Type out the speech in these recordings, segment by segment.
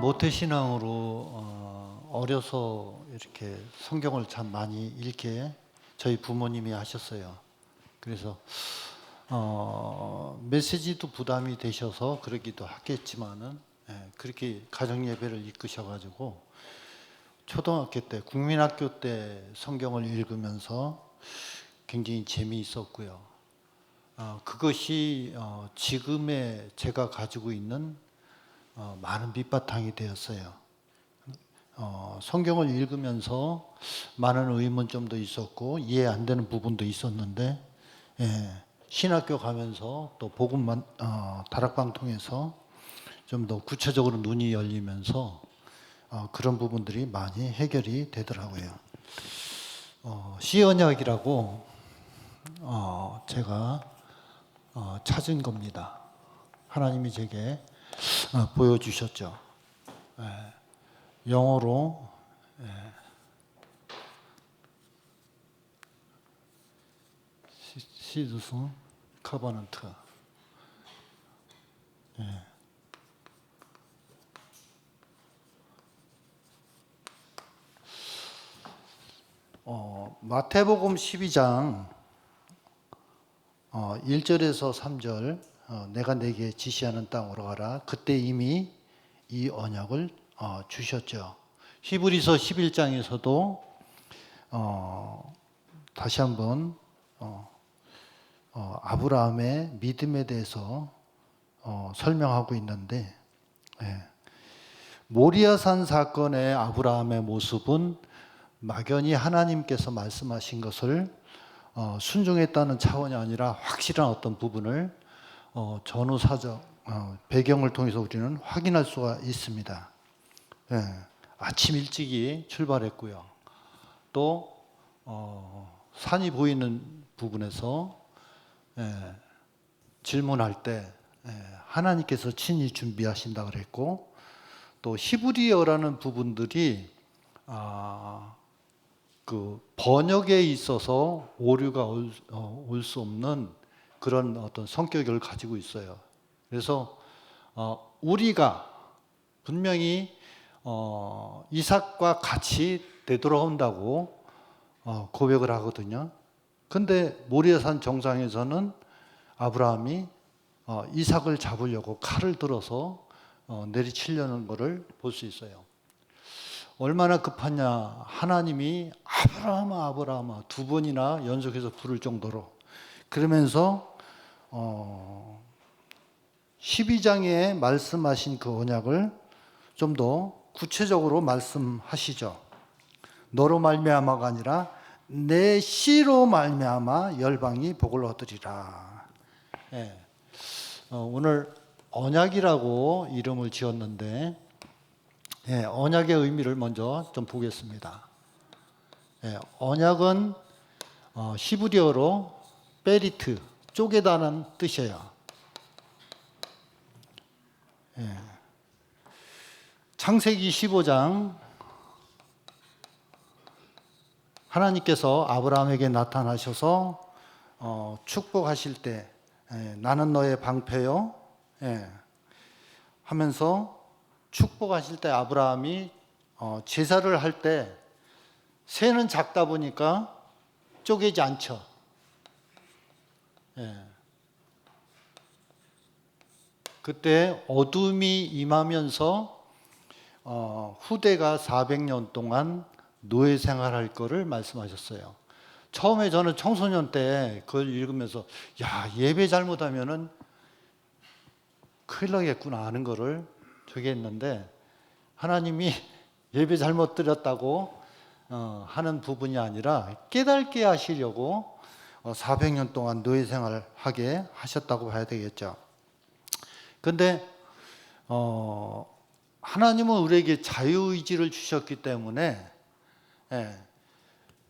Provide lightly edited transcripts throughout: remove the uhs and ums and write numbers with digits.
모태신앙으로 어려서 이렇게 성경을 참 많이 읽게 저희 부모님이 하셨어요. 그래서 메시지도 부담이 되셔서 그러기도 하겠지만은 그렇게 가정 예배를 이끄셔가지고 초등학교 때, 국민학교 때 성경을 읽으면서 굉장히 재미있었고요. 그것이 지금의 제가 가지고 있는 많은 밑바탕이 되었어요. 성경을 읽으면서 많은 의문점도 있었고 이해 안 되는 부분도 있었는데 신학교 가면서 또 복음만 다락방 통해서 좀 더 구체적으로 눈이 열리면서 그런 부분들이 많이 해결이 되더라고요. 시언약이라고 제가 찾은 겁니다. 하나님이 제게 보여주셨죠. 영어로 시드슨 커버넌트. 마태복음 12장 1절에서 3절 내가 내게 지시하는 땅으로 가라. 그때 이미 이 언약을 주셨죠. 히브리서 11장에서도 다시 한번 아브라함의 믿음에 대해서 설명하고 있는데 모리아산 사건의 아브라함의 모습은 막연히 하나님께서 말씀하신 것을 순종했다는 차원이 아니라 확실한 어떤 부분을 전후사적 배경을 통해서 우리는 확인할 수가 있습니다. 아침 일찍이 출발했고요. 또 산이 보이는 부분에서 질문할 때 하나님께서 친히 준비하신다 그랬고, 또 히브리어라는 부분들이 그 번역에 있어서 오류가 올 수 없는 그런 어떤 성격을 가지고 있어요. 그래서 우리가 분명히 이삭과 같이 되돌아온다고 고백을 하거든요. 근데 모리아산 정상에서는 아브라함이 이삭을 잡으려고 칼을 들어서 내리치려는 것을 볼 수 있어요. 얼마나 급하냐. 하나님이 아브라함아 아브라함아 두 번이나 연속해서 부를 정도로. 그러면서 12장에 말씀하신 그 언약을 좀 더 구체적으로 말씀하시죠. 너로 말미암아가 아니라 내 씨로 말미암아 열방이 복을 얻으리라. 오늘 언약이라고 이름을 지었는데 언약의 의미를 먼저 좀 보겠습니다. 언약은 히브리어로 베리트, 쪼개다는 뜻이에요. 창세기 15장 하나님께서 아브라함에게 나타나셔서 축복하실 때 나는 너의 방패요 하면서 축복하실 때 아브라함이 제사를 할 때 새는 작다 보니까 쪼개지 않죠. 그때 어둠이 임하면서 후대가 400년 동안 노예 생활할 거를 말씀하셨어요. 처음에 저는 청소년 때 그걸 읽으면서 야, 예배 잘못하면은 큰일 나겠구나 하는 거를 저게 했는데, 하나님이 예배 잘못 드렸다고 하는 부분이 아니라 깨닫게 하시려고 400년 동안 노예 생활을 하게 하셨다고 봐야 되겠죠. 근데 하나님은 우리에게 자유의지를 주셨기 때문에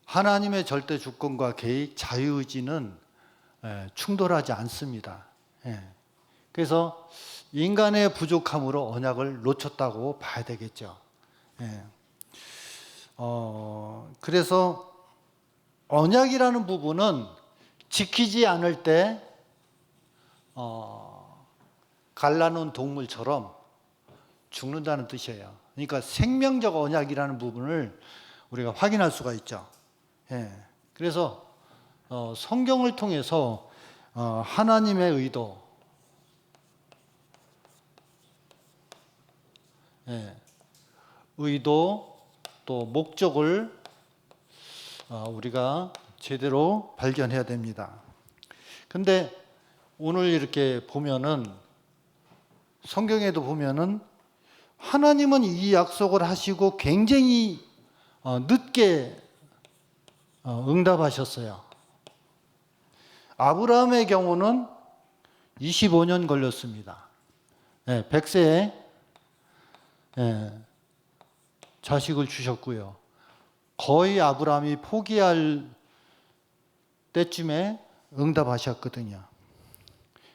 하나님의 절대 주권과 계획, 자유의지는 충돌하지 않습니다. 그래서 인간의 부족함으로 언약을 놓쳤다고 봐야 되겠죠. 그래서 언약이라는 부분은 지키지 않을 때 갈라놓은 동물처럼 죽는다는 뜻이에요. 그러니까 생명적 언약이라는 부분을 우리가 확인할 수가 있죠. 예. 그래서 성경을 통해서 하나님의 의도, 예, 의도 또 목적을 우리가 제대로 발견해야 됩니다. 근데 오늘 이렇게 보면은 성경에도 보면은 하나님은 이 약속을 하시고 굉장히 늦게 응답하셨어요. 아브라함의 경우는 25년 걸렸습니다. 100세에 자식을 주셨고요. 거의 아브라함이 포기할 때쯤에 응답하셨거든요.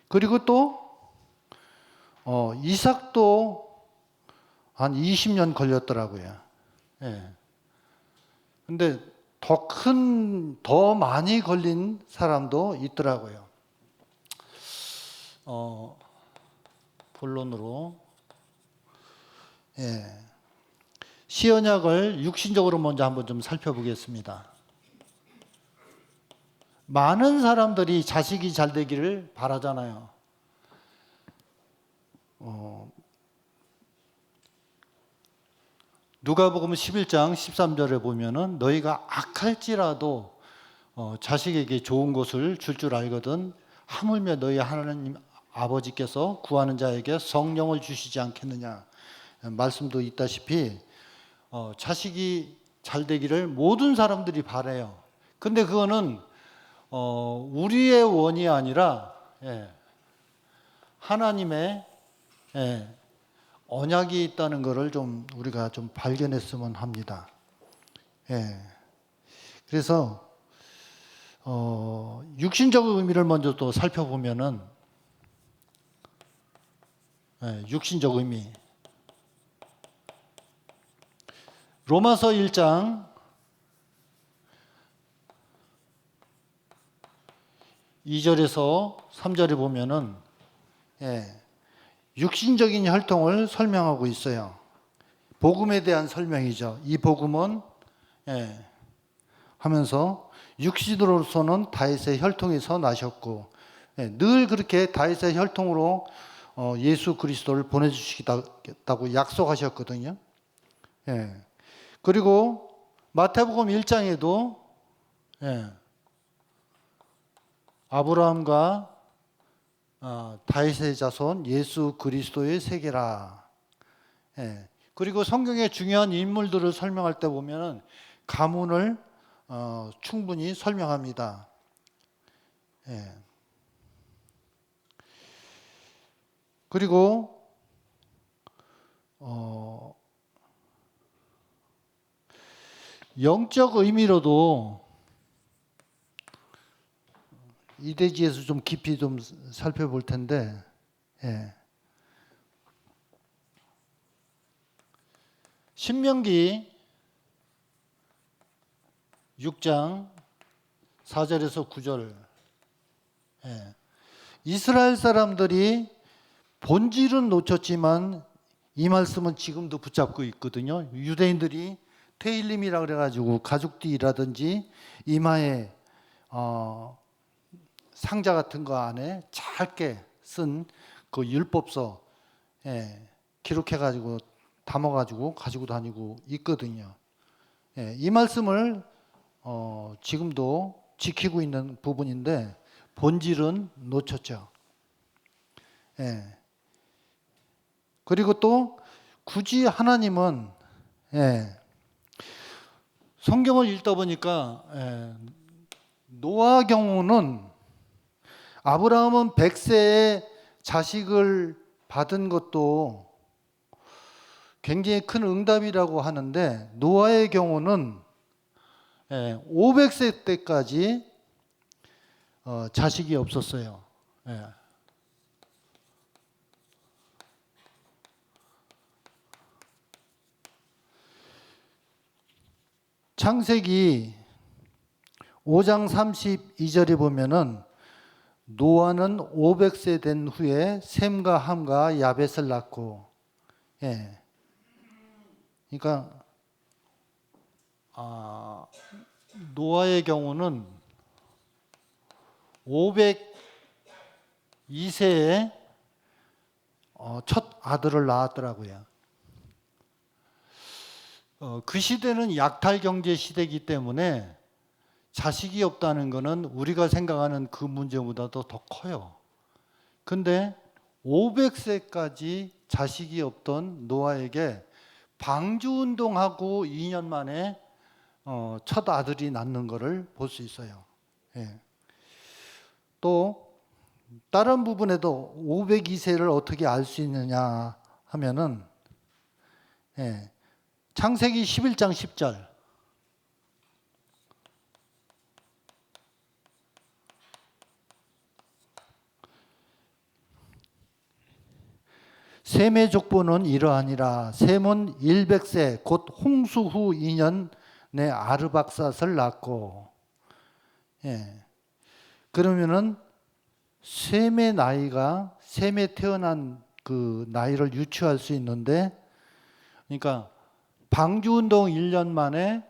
그리고 또 이삭도 한 20년 걸렸더라고요. 근데 더 많이 걸린 사람도 있더라고요. 본론으로. 시언약을 육신적으로 먼저 한번 좀 살펴보겠습니다. 많은 사람들이 자식이 잘 되기를 바라잖아요. 누가복음 11장 13절에 보면은 너희가 악할지라도 자식에게 좋은 것을 줄 줄 알거든 하물며 너희 하나님 아버지께서 구하는 자에게 성령을 주시지 않겠느냐 말씀도 있다시피 자식이 잘 되기를 모든 사람들이 바라요. 근데 그거는 우리의 원이 아니라 하나님의 언약이 있다는 것을 좀 우리가 좀 발견했으면 합니다. 그래서 육신적 의미를 먼저 또 살펴보면은 육신적 의미. 로마서 1장 2절에서 3절에 보면은 육신적인 혈통을 설명하고 있어요. 복음에 대한 설명이죠. 이 복음은 하면서 육신으로서는 다윗의 혈통에서 나셨고 늘 그렇게 다윗의 혈통으로 예수 그리스도를 보내주시겠다고 약속하셨거든요. 그리고 마태복음 1장에도 아브라함과 다윗의 자손 예수 그리스도의 세계라. 그리고 성경의 중요한 인물들을 설명할 때 보면은 가문을 충분히 설명합니다. 그리고 영적 의미로도 이 대지에서 좀 깊이 좀 살펴볼 텐데, 신명기 6장 4절에서 9절, 이스라엘 사람들이 본질은 놓쳤지만 이 말씀은 지금도 붙잡고 있거든요. 유대인들이 테일림이라 그래가지고 가죽띠라든지 이마에 상자 같은 거 안에 짧게 쓴 그 율법서 기록해가지고 담아가지고 가지고 다니고 있거든요. 이 말씀을 지금도 지키고 있는 부분인데 본질은 놓쳤죠. 그리고 또 굳이 하나님은 성경을 읽다 보니까 노아 경우는 아브라함은 100세에 자식을 받은 것도 굉장히 큰 응답이라고 하는데 노아의 경우는 500세 때까지 자식이 없었어요. 창세기 5장 32절에 보면은 노아는 500세 된 후에 셈과 함과 야벳을 낳고 예. 그러니까 노아의 경우는 502세에 첫 아들을 낳았더라고요. 그 시대는 약탈 경제 시대이기 때문에 자식이 없다는 것은 우리가 생각하는 그 문제보다도 더 커요. 근데 500세까지 자식이 없던 노아에게 방주운동하고 2년 만에 첫 아들이 낳는 것을 볼 수 있어요. 예. 또 다른 부분에도 502세를 어떻게 알 수 있느냐 하면은 창세기 11장 10절 셈의 족보는 이러하니라. 셈은 100세 곧 홍수 후 2년 내 아르박삿을 낳고. 그러면은 셈의 나이가 셈에 태어난 그 나이를 유추할 수 있는데, 그러니까 방주운동 1년 만에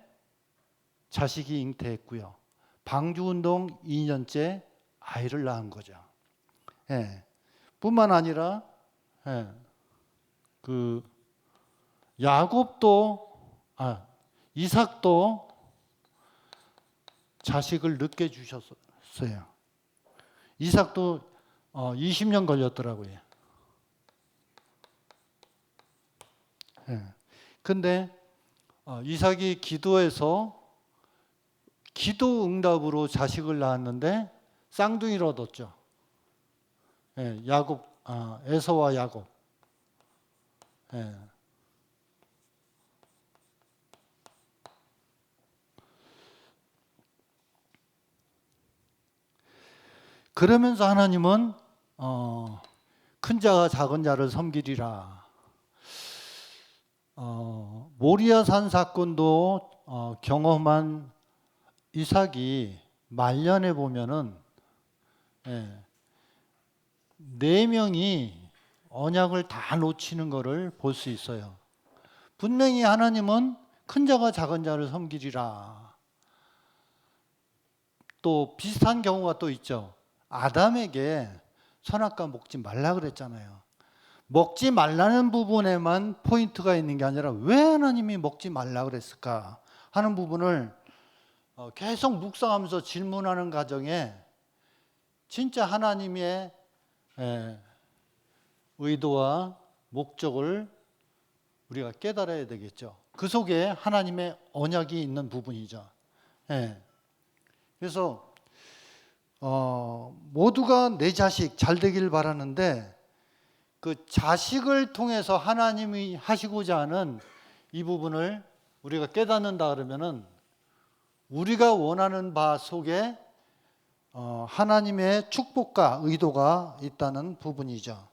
자식이 잉태했고요. 방주운동 2년째 아이를 낳은 거죠. 뿐만 아니라 그 야곱도 이삭도 자식을 늦게 주셨어요. 이삭도 20년 걸렸더라고요. 근데 이삭이 기도해서 기도 응답으로 자식을 낳았는데 쌍둥이를 얻었죠. 야곱, 에서와 야곱. 그러면서 하나님은 큰 자가 작은 자를 섬기리라. 모리아산 사건도 경험한 이삭이 말년에 보면은 4명이 언약을 다 놓치는 것을 볼 수 있어요. 분명히 하나님은 큰 자가 작은 자를 섬기리라. 또 비슷한 경우가 또 있죠. 아담에게 선악과 먹지 말라 그랬잖아요. 먹지 말라는 부분에만 포인트가 있는 게 아니라 왜 하나님이 먹지 말라 그랬을까 하는 부분을 계속 묵상하면서 질문하는 과정에 진짜 하나님의 의도와 목적을 우리가 깨달아야 되겠죠. 그 속에 하나님의 언약이 있는 부분이죠. 그래서 모두가 내 자식 잘 되길 바라는데 그 자식을 통해서 하나님이 하시고자 하는 이 부분을 우리가 깨닫는다 그러면은 우리가 원하는 바 속에 하나님의 축복과 의도가 있다는 부분이죠.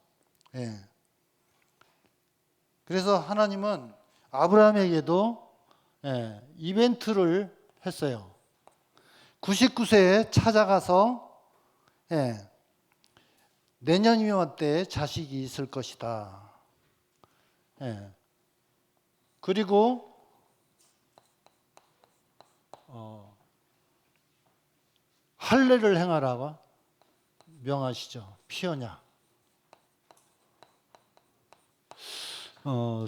그래서 하나님은 아브라함에게도 이벤트를 했어요. 99세에 찾아가서 내년이면 때 자식이 있을 것이다. 그리고 할례를 행하라고 명하시죠. 피언약.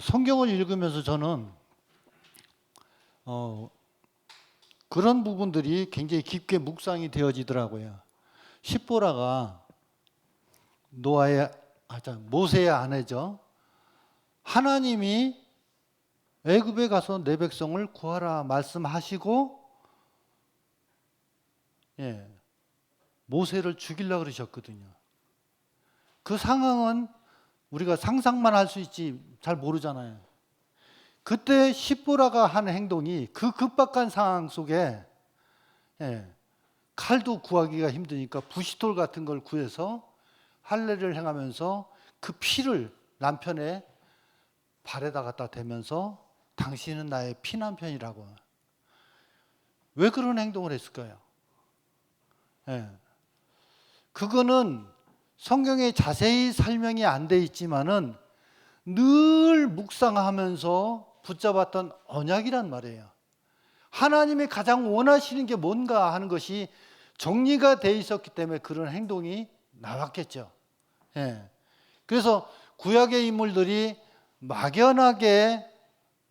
성경을 읽으면서 저는 그런 부분들이 굉장히 깊게 묵상이 되어지더라고요. 십보라가 모세의 아내죠. 하나님이 애굽에 가서 내 백성을 구하라 말씀하시고 모세를 죽이려고 그러셨거든요. 그 상황은 우리가 상상만 할 수 있지 잘 모르잖아요. 그때 십보라가 한 행동이 그 급박한 상황 속에 칼도 구하기가 힘드니까 부싯돌 같은 걸 구해서 할례를 행하면서 그 피를 남편의 발에다 갖다 대면서 당신은 나의 피남편이라고. 왜 그런 행동을 했을까요? 그거는 성경에 자세히 설명이 안 돼 있지만은 늘 묵상하면서 붙잡았던 언약이란 말이에요. 하나님이 가장 원하시는 게 뭔가 하는 것이 정리가 돼 있었기 때문에 그런 행동이 나왔겠죠. 예. 그래서 구약의 인물들이 막연하게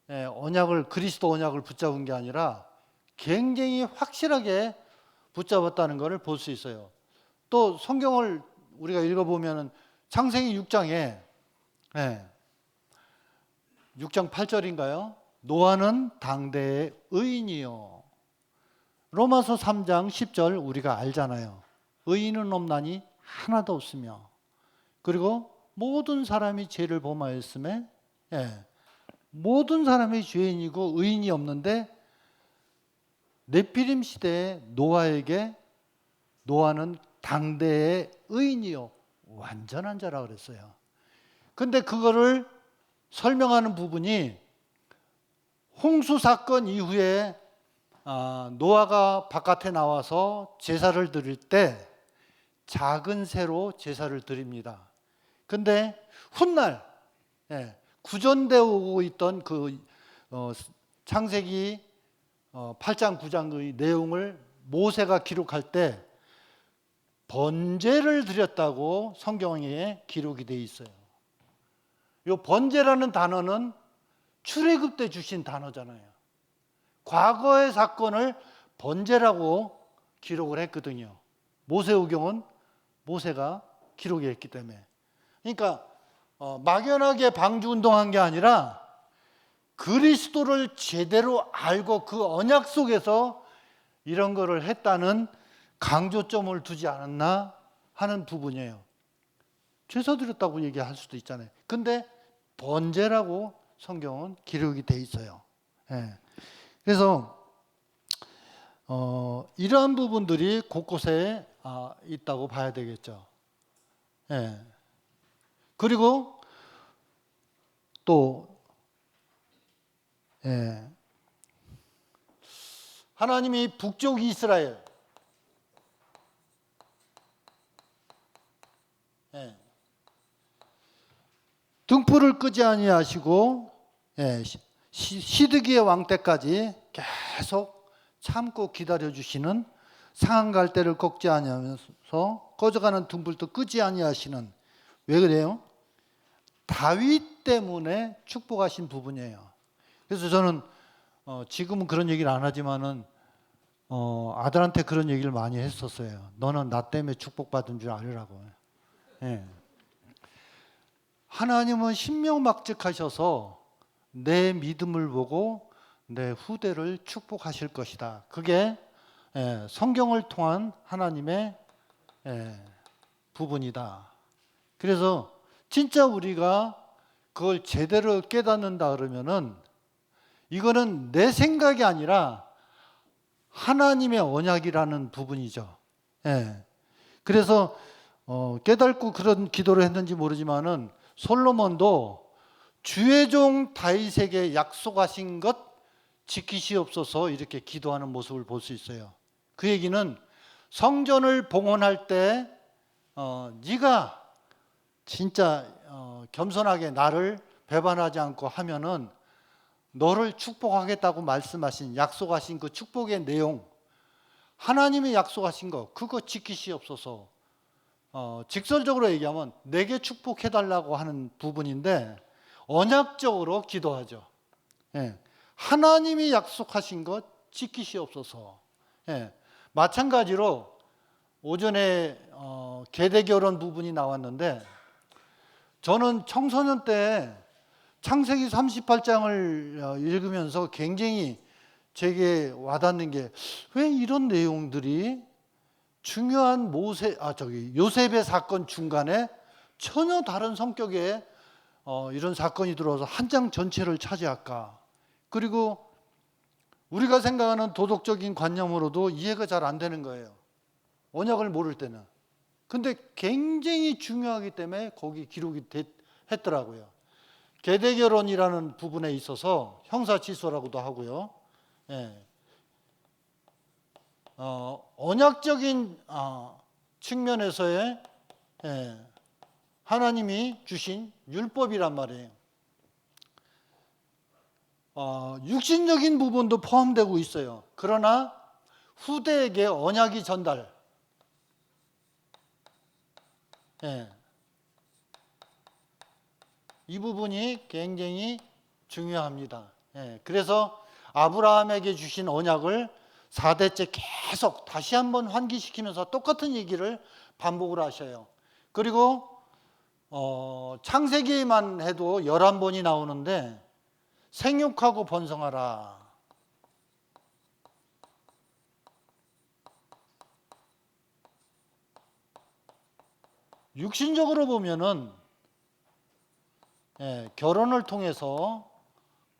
언약을, 그리스도 언약을 붙잡은 게 아니라 굉장히 확실하게 붙잡았다는 것을 볼 수 있어요. 또 성경을 우리가 읽어보면 창세기 6장에 6장 8절인가요? 노아는 당대의 의인이요. 로마서 3장 10절 우리가 알잖아요. 의인은 없나니 하나도 없으며, 그리고 모든 사람이 죄를 범하였음에, 모든 사람이 죄인이고 의인이 없는데 네피림 시대에 노아에게 노아는 당대의 의인이요 완전한 자라 그랬어요. 근데 그거를 설명하는 부분이 홍수 사건 이후에 노아가 바깥에 나와서 제사를 드릴 때 작은 새로 제사를 드립니다. 근데 훗날 구전되어 오고 있던 그 창세기 8장 9장의 내용을 모세가 기록할 때 번제를 드렸다고 성경에 기록이 되어 있어요. 이 번제라는 단어는 출애굽 때 주신 단어잖아요. 과거의 사건을 번제라고 기록을 했거든요. 모세오경은 모세가 기록이 했기 때문에. 그러니까 막연하게 방주운동한 게 아니라 그리스도를 제대로 알고 그 언약 속에서 이런 거를 했다는 강조점을 두지 않았나 하는 부분이에요. 제사 드렸다고 얘기할 수도 있잖아요. 근데 번제라고 성경은 기록이 돼 있어요. 그래서 이러한 부분들이 곳곳에 있다고 봐야 되겠죠. 그리고 또 하나님이 북쪽 이스라엘 등불을 끄지 아니하시고 시드기의 왕 때까지 계속 참고 기다려 주시는, 상한 갈대를 꺾지 아니하면서 꺼져가는 등불도 끄지 아니하시는, 왜 그래요? 다윗 때문에 축복하신 부분이에요. 그래서 저는 지금은 그런 얘기를 안 하지만은 아들한테 그런 얘기를 많이 했었어요. 너는 나 때문에 축복받은 줄 알으라고. 하나님은 신명막측하셔서 내 믿음을 보고 내 후대를 축복하실 것이다. 그게 성경을 통한 하나님의 부분이다. 그래서 진짜 우리가 그걸 제대로 깨닫는다 그러면은 이거는 내 생각이 아니라 하나님의 언약이라는 부분이죠. 그래서 깨닫고 그런 기도를 했는지 모르지만은 솔로몬도 주의 종 다윗에게 약속하신 것 지키시옵소서 이렇게 기도하는 모습을 볼 수 있어요. 그 얘기는 성전을 봉헌할 때 네가 진짜 겸손하게 나를 배반하지 않고 하면은 너를 축복하겠다고 말씀하신, 약속하신 그 축복의 내용, 하나님이 약속하신 거 그거 지키시옵소서. 직설적으로 얘기하면 내게 축복해달라고 하는 부분인데 언약적으로 기도하죠. 하나님이 약속하신 것 지키시옵소서. 마찬가지로 오전에 계대결혼 부분이 나왔는데 저는 청소년 때 창세기 38장을 읽으면서 굉장히 제게 와닿는 게, 왜 이런 내용들이 중요한 요셉의 사건 중간에 전혀 다른 성격의 이런 사건이 들어와서 한 장 전체를 차지할까? 그리고 우리가 생각하는 도덕적인 관념으로도 이해가 잘 안 되는 거예요. 언약을 모를 때는. 근데 굉장히 중요하기 때문에 거기 기록이 했더라고요. 계대결혼이라는 부분에 있어서 형사치소라고도 하고요. 언약적인 측면에서의 하나님이 주신 율법이란 말이에요. 육신적인 부분도 포함되고 있어요. 그러나 후대에게 언약이 전달. 예. 이 부분이 굉장히 중요합니다. 예. 그래서 아브라함에게 주신 언약을 4대째 계속 다시 한번 환기시키면서 똑같은 얘기를 반복을 하셔요. 그리고 창세기만 해도 11번이 나오는데 생육하고 번성하라. 육신적으로 보면은 결혼을 통해서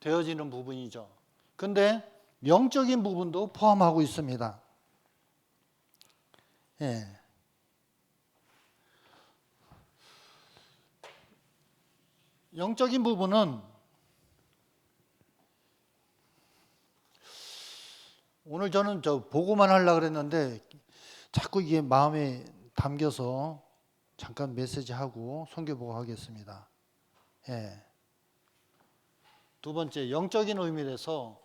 되어지는 부분이죠. 근데 영적인 부분도 포함하고 있습니다. 예. 영적인 부분은 오늘 저는 보고만 하려고 그랬는데 자꾸 이게 마음에 담겨서 잠깐 메시지하고 선교보고 하겠습니다. 예. 두 번째, 영적인 의미에서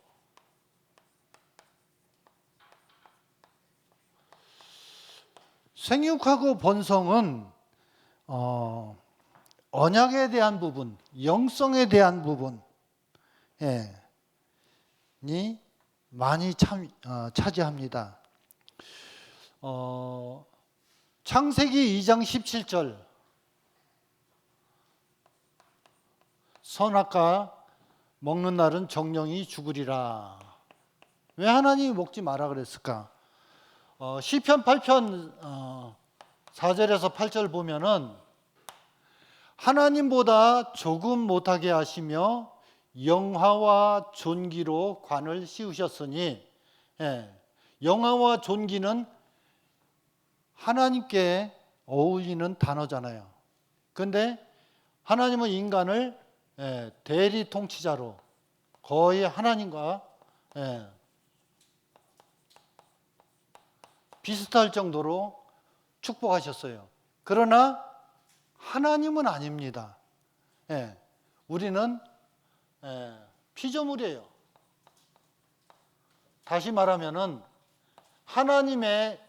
생육하고 번성은 언약에 대한 부분, 영성에 대한 부분, 이 많이 차지합니다. 창세기 2장 17절 선악과 먹는 날은 정령이 죽으리라. 왜 하나님이 먹지 마라 그랬을까? 시편 8편 4절에서 8절 보면은 하나님보다 조금 못하게 하시며 영화와 존귀로 관을 씌우셨으니, 영화와 존귀는 하나님께 어울리는 단어잖아요. 그런데 하나님은 인간을 대리 통치자로 거의 하나님과 비슷할 정도로 축복하셨어요. 그러나 하나님은 아닙니다. 우리는 피조물이에요. 다시 말하면은 하나님의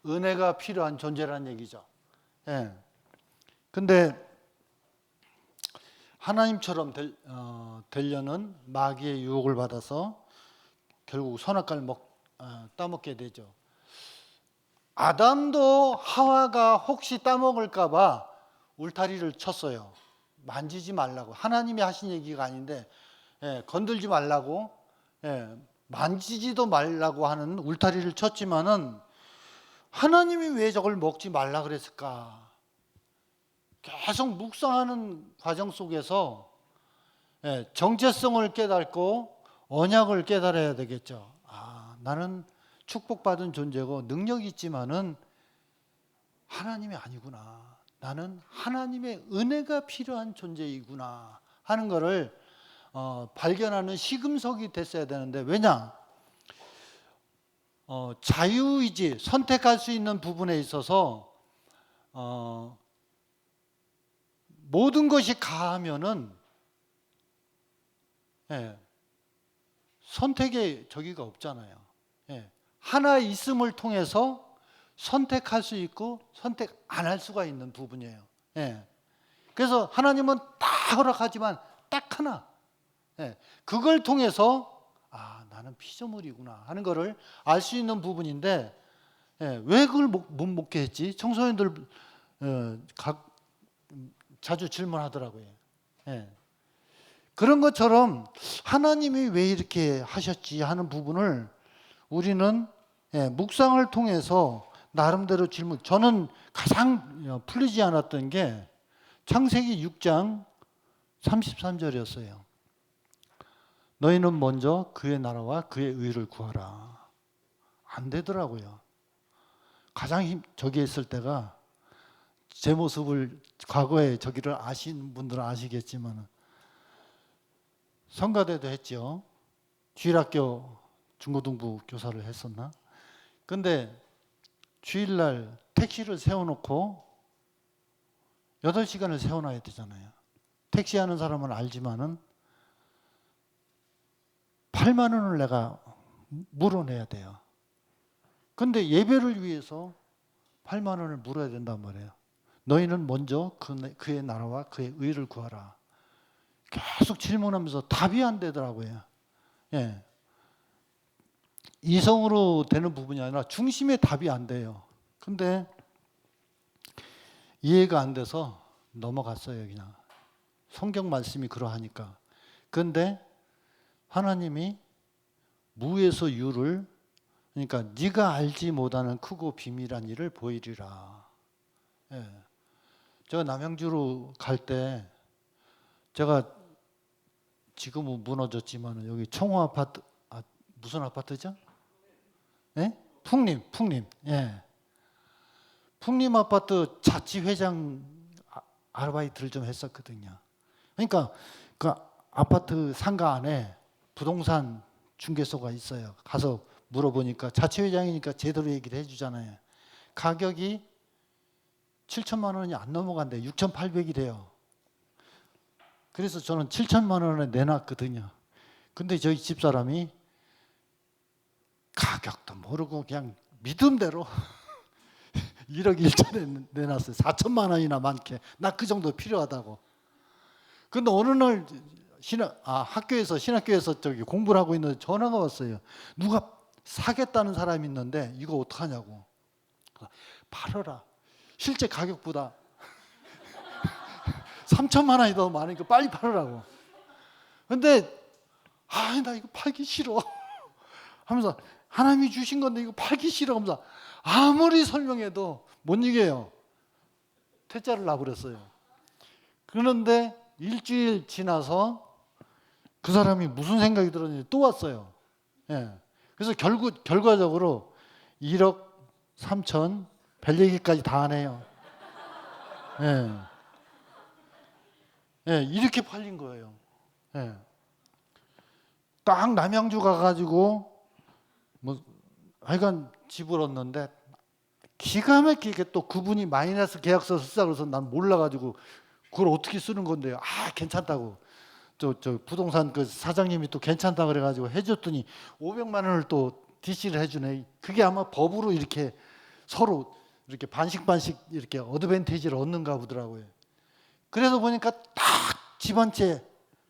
은혜가 필요한 존재라는 얘기죠. 근데 하나님처럼 되려는 마귀의 유혹을 받아서 결국 선악과를 따먹게 되죠. 아담도 하와가 혹시 따먹을까 봐 울타리를 쳤어요. 만지지 말라고. 하나님이 하신 얘기가 아닌데 건들지 말라고, 만지지도 말라고 하는 울타리를 쳤지만은 하나님이 왜 저걸 먹지 말라 그랬을까? 계속 묵상하는 과정 속에서 정체성을 깨닫고 언약을 깨달아야 되겠죠. 나는 축복받은 존재고 능력이 있지만은 하나님이 아니구나. 나는 하나님의 은혜가 필요한 존재이구나 하는 것을 발견하는 시금석이 됐어야 되는데, 왜냐? 자유의지, 선택할 수 있는 부분에 있어서 모든 것이 가하면은 선택의 저기가 없잖아요. 하나 있음을 통해서 선택할 수 있고 선택 안 할 수가 있는 부분이에요. 그래서 하나님은 다 허락하지만 딱 하나, 그걸 통해서 나는 피조물이구나 하는 것을 알 수 있는 부분인데, 왜 그걸 못 먹게 했지? 청소년들 자주 질문하더라고요. 그런 것처럼 하나님이 왜 이렇게 하셨지 하는 부분을 우리는 묵상을 통해서 나름대로 질문. 저는 가장 풀리지 않았던 게 창세기 6장 33절이었어요. 너희는 먼저 그의 나라와 그의 의를 구하라. 안 되더라고요. 가장 저기에 있을 때가 제 모습을 과거에 저기를 아시는 분들은 아시겠지만 성가대도 했죠. 주일학교 중고등부 교사를 했었나? 근데 주일날 택시를 세워놓고 8시간을 세워놔야 되잖아요. 택시하는 사람은 알지만은 8만 원을 내가 물어내야 돼요. 근데 예배를 위해서 8만 원을 물어야 된단 말이에요. 너희는 먼저 그의 나라와 그의 의를 구하라. 계속 질문하면서 답이 안 되더라고요. 예. 이성으로 되는 부분이 아니라 중심에 답이 안 돼요. 근데 이해가 안 돼서 넘어갔어요, 그냥. 성경 말씀이 그러하니까. 근데 하나님이 무에서 유를, 그러니까 네가 알지 못하는 크고 비밀한 일을 보이리라. 예. 제가 남양주로 갈 때, 제가 지금은 무너졌지만 여기 청호 아파트, 무슨 아파트죠? 예? 풍림. 예. 풍림 아파트 자치회장 아르바이트를 좀 했었거든요. 그러니까 그 아파트 상가 안에 부동산 중개소가 있어요. 가서 물어보니까 자치회장이니까 제대로 얘기를 해주잖아요. 가격이 7천만 원이 안 넘어간대. 6,800이래요. 그래서 저는 7천만 원에 내놨거든요. 근데 저희 집사람이 가격도 모르고 그냥 믿음대로 1억 1천에 내놨어요. 4천만 원이나 많게. 나 그 정도 필요하다고. 근데 어느 날 신학교에서 저기 공부를 하고 있는데 전화가 왔어요. 누가 사겠다는 사람이 있는데 이거 어떡하냐고. 팔아라. 실제 가격보다 3천만 원이 더 많으니까 빨리 팔으라고. 근데 나 이거 팔기 싫어 하면서, 하나님이 주신 건데 이거 팔기 싫어 하면서 아무리 설명해도 못 이겨요. 퇴짜를 놔버렸어요. 그런데 일주일 지나서 그 사람이 무슨 생각이 들었는지 또 왔어요. 예. 그래서 결과적으로 1억 3천 별 얘기까지 다 하네요. 예. 예, 이렇게 팔린 거예요. 예. 딱 남양주 가가지고 뭐 하여간 집을 얻는데 기가 막히게 또 그분이 마이너스 계약서 쓰자고 해서 난 몰라가지고 그걸 어떻게 쓰는 건데요. 괜찮다고. 저 부동산 그 사장님이 또 괜찮다 그래가지고 해줬더니 500만 원을 또 DC를 해주네. 그게 아마 법으로 이렇게 서로 이렇게 반씩 이렇게 어드밴티지를 얻는가 보더라고요. 그래서 보니까 딱 집 한 채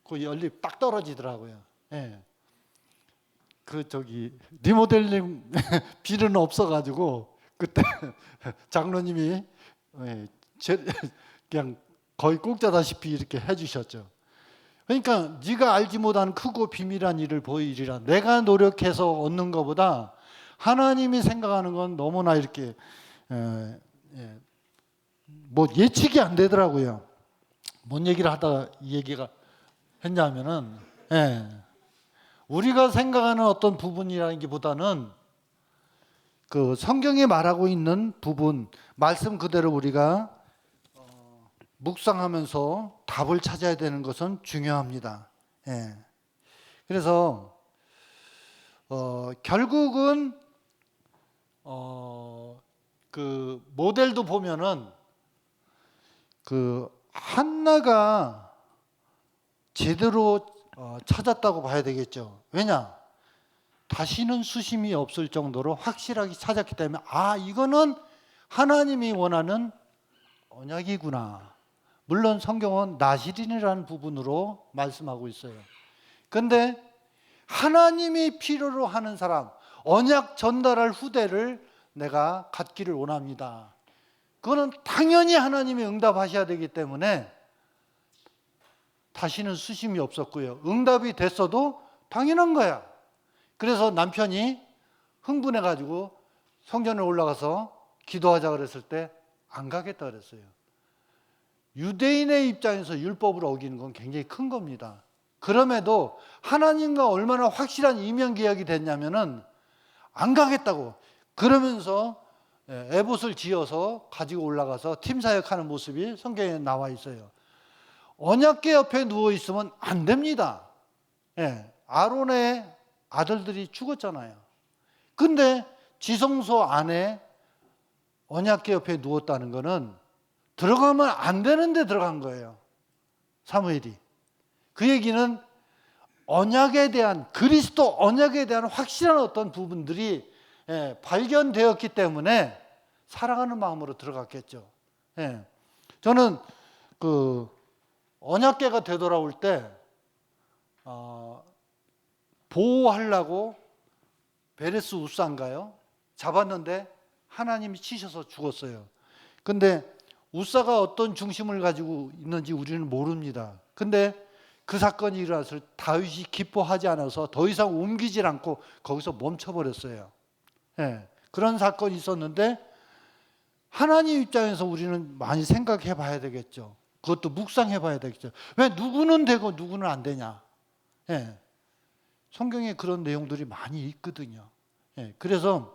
그 연립 딱 떨어지더라고요. 예. 그 리모델링 비는 없어가지고 그때 장로님이 그냥 거의 공짜다시피 이렇게 해주셨죠. 그러니까 네가 알지 못한 크고 비밀한 일을 보이리라. 내가 노력해서 얻는 것보다 하나님이 생각하는 건 너무나 이렇게 뭐 예측이 안 되더라고요. 뭔 얘기를 하다가 이 얘기가 했냐면은 우리가 생각하는 어떤 부분이라는 게보다는 그 성경에 말하고 있는 부분, 말씀 그대로 우리가 묵상하면서 답을 찾아야 되는 것은 중요합니다. 그래서 결국은 그 모델도 보면은 그 한나가 제대로 찾았다고 봐야 되겠죠. 왜냐? 다시는 수심이 없을 정도로 확실하게 찾았기 때문에 이거는 하나님이 원하는 언약이구나. 물론 성경은 나시린이라는 부분으로 말씀하고 있어요. 그런데 하나님이 필요로 하는 사람, 언약 전달할 후대를 내가 갖기를 원합니다. 그거는 당연히 하나님이 응답하셔야 되기 때문에 다시는 수심이 없었고요. 응답이 됐어도 당연한 거야. 그래서 남편이 흥분해가지고 성전에 올라가서 기도하자 그랬을 때 안 가겠다 그랬어요. 유대인의 입장에서 율법을 어기는 건 굉장히 큰 겁니다. 그럼에도 하나님과 얼마나 확실한 이면 계약이 됐냐면은 안 가겠다고 그러면서 에봇을 지어서 가지고 올라가서 팀 사역하는 모습이 성경에 나와 있어요. 언약궤 옆에 누워 있으면 안 됩니다. 아론의 아들들이 죽었잖아요. 근데 지성소 안에 언약궤 옆에 누웠다는 거는 들어가면 안 되는데 들어간 거예요. 사무엘이. 그 얘기는 언약에 대한, 그리스도 언약에 대한 확실한 어떤 부분들이 발견되었기 때문에 사랑하는 마음으로 들어갔겠죠. 저는 그 언약궤가 되돌아올 때 보호하려고 베레스 우사인가요? 잡았는데 하나님이 치셔서 죽었어요. 근데 우사가 어떤 중심을 가지고 있는지 우리는 모릅니다. 근데 그 사건이 일어났을 때 다윗이 기뻐하지 않아서 더 이상 옮기질 않고 거기서 멈춰버렸어요. 그런 사건이 있었는데 하나님 입장에서 우리는 많이 생각해 봐야 되겠죠. 그것도 묵상해 봐야 되겠죠. 왜 누구는 되고 누구는 안 되냐. 성경에 그런 내용들이 많이 있거든요. 그래서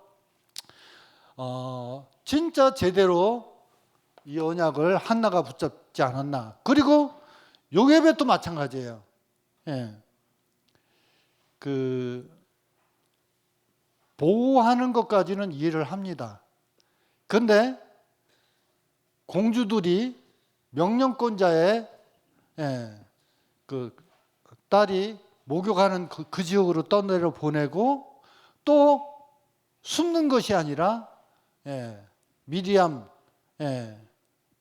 진짜 제대로 이 언약을 한나가 붙잡지 않았나. 그리고 요게벳도 마찬가지예요. 그 보호하는 것까지는 이해를 합니다. 그런데 공주들이 명령권자의 그 딸이 목욕하는 그 지역으로 떠내려 보내고 또 숨는 것이 아니라 미리암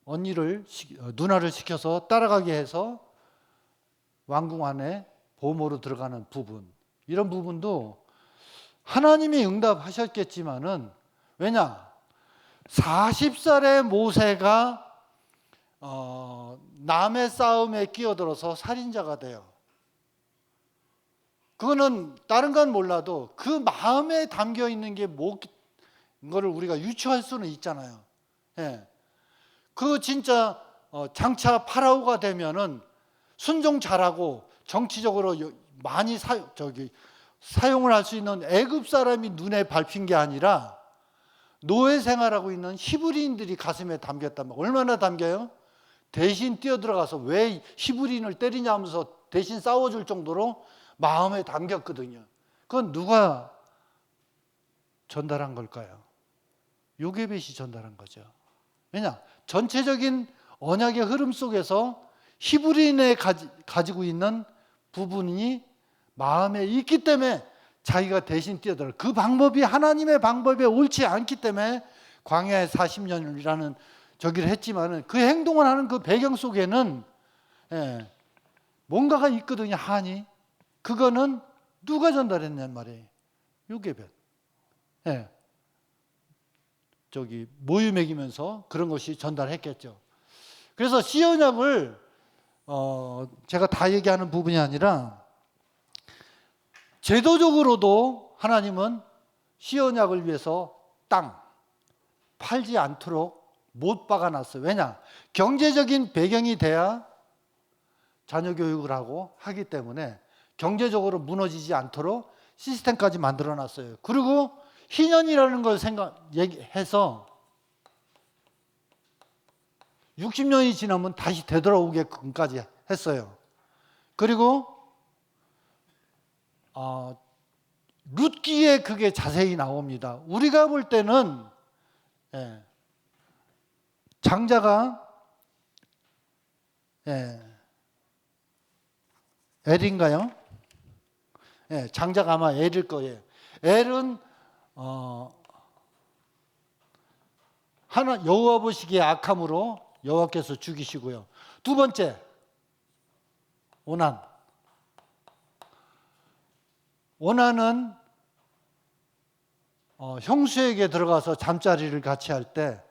언니를 누나를 시켜서 따라가게 해서 왕궁 안에 보모로 들어가는 부분, 이런 부분도 하나님이 응답하셨겠지만은, 왜냐 40살의 모세가 남의 싸움에 끼어들어서 살인자가 돼요. 그거는 다른 건 몰라도 그 마음에 담겨 있는 게 뭐를 우리가 유추할 수는 있잖아요. 그 진짜 장차 파라오가 되면은 순종 잘하고 정치적으로 많이 사용을 할 수 있는 애굽 사람이 눈에 밟힌 게 아니라 노예 생활하고 있는 히브리인들이 가슴에 담겼단 말이에요. 얼마나 담겨요? 대신 뛰어들어가서 왜 히브리인을 때리냐 하면서 대신 싸워줄 정도로 마음에 담겼거든요. 그건 누가 전달한 걸까요? 요게벳이 전달한 거죠. 왜냐? 전체적인 언약의 흐름 속에서 히브리인에 가지고 있는 부분이 마음에 있기 때문에 자기가 대신 뛰어들어. 그 방법이 하나님의 방법에 옳지 않기 때문에 광야에 40년이라는 저기를 했지만은 그 행동을 하는 그 배경 속에는 뭔가가 있거든요. 한이. 그거는 누가 전달했냔 말이에요. 요게벳. 저기 모유 먹이면서 그런 것이 전달했겠죠. 그래서 시언약을 제가 다 얘기하는 부분이 아니라 제도적으로도 하나님은 시언약을 위해서 땅 팔지 않도록 못 박아놨어요. 왜냐? 경제적인 배경이 돼야 자녀 교육을 하기 때문에 경제적으로 무너지지 않도록 시스템까지 만들어놨어요. 그리고 희년이라는 걸 얘기해서 60년이 지나면 다시 되돌아오게끔까지 했어요. 그리고 룻기에 그게 자세히 나옵니다. 우리가 볼 때는 장자가 엘인가요? 장자가 아마 엘일 거예요. 엘은 하나 여호와 보시기에 악함으로 여호와께서 죽이시고요. 두 번째 오난은 형수에게 들어가서 잠자리를 같이 할 때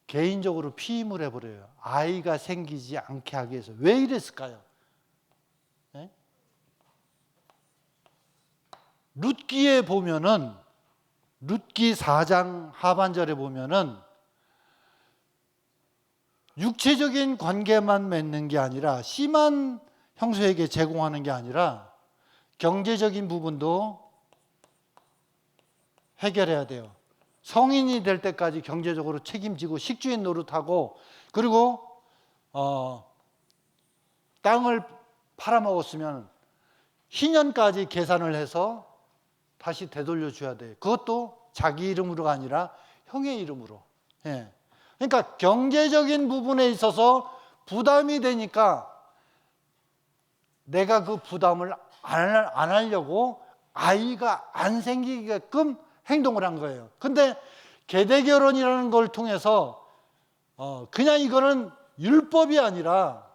개인적으로 피임을 해버려요. 아이가 생기지 않게 하기 위해서. 왜 이랬을까요? 룻기에 보면은 룻기 4장 하반절에 보면은 육체적인 관계만 맺는 게 아니라 심한 형수에게 제공하는 게 아니라 경제적인 부분도 해결해야 돼요. 성인이 될 때까지 경제적으로 책임지고 식주인 노릇하고, 그리고 땅을 팔아먹었으면 희년까지 계산을 해서 다시 되돌려 줘야 돼요. 그것도 자기 이름으로가 아니라 형의 이름으로. 그러니까 경제적인 부분에 있어서 부담이 되니까 내가 그 부담을 안 하려고 아이가 안 생기게끔 행동을 한 거예요. 근데 계대 결혼이라는 걸 통해서 그냥 이거는 율법이 아니라,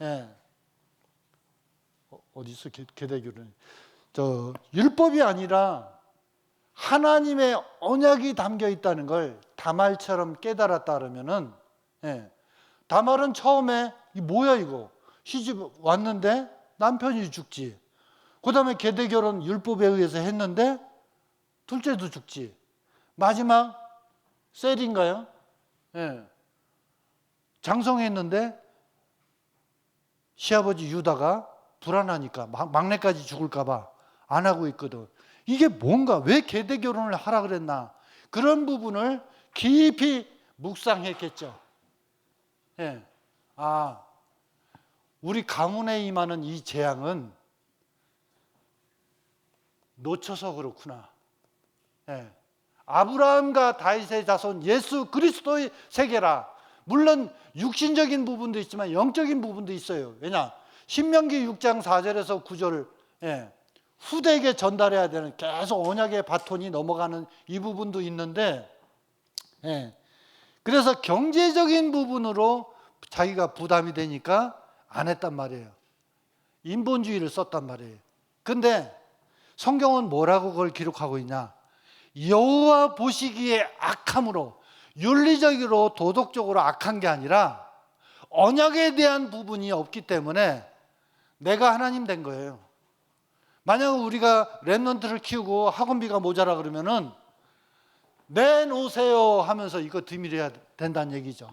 예, 어디 있어 계대 결혼? 율법이 아니라 하나님의 언약이 담겨 있다는 걸 다말처럼 깨달았다 그러면은, 예, 다말은 처음에 이 뭐야 이거, 시집 왔는데 남편이 죽지, 그 다음에 계대 결혼 율법에 의해서 했는데 둘째도 죽지, 마지막 셀인가요? 예, 장성했는데 시아버지 유다가 불안하니까 막내까지 죽을까 봐 안 하고 있거든. 이게 뭔가, 왜 계대 결혼을 하라 그랬나, 그런 부분을 깊이 묵상했겠죠. 예. 아, 우리 가문에 임하는 이 재앙은 놓쳐서 그렇구나. 예. 아브라함과 다윗의 자손 예수 그리스도의 세계라. 물론 육신적인 부분도 있지만 영적인 부분도 있어요. 왜냐? 신명기 6장 4절에서 9절, 예, 후대에게 전달해야 되는, 계속 언약의 바톤이 넘어가는 이 부분도 있는데, 예, 그래서 경제적인 부분으로 자기가 부담이 되니까 안 했단 말이에요. 인본주의를 썼단 말이에요. 근데 성경은 뭐라고 그걸 기록하고 있냐? 여호와 보시기에 악함으로, 윤리적으로 도덕적으로 악한 게 아니라 언약에 대한 부분이 없기 때문에 내가 하나님 된 거예요. 만약 우리가 랩런트를 키우고 학원비가 모자라 그러면은 내놓으세요 하면서 이거 드밀어야 된다는 얘기죠.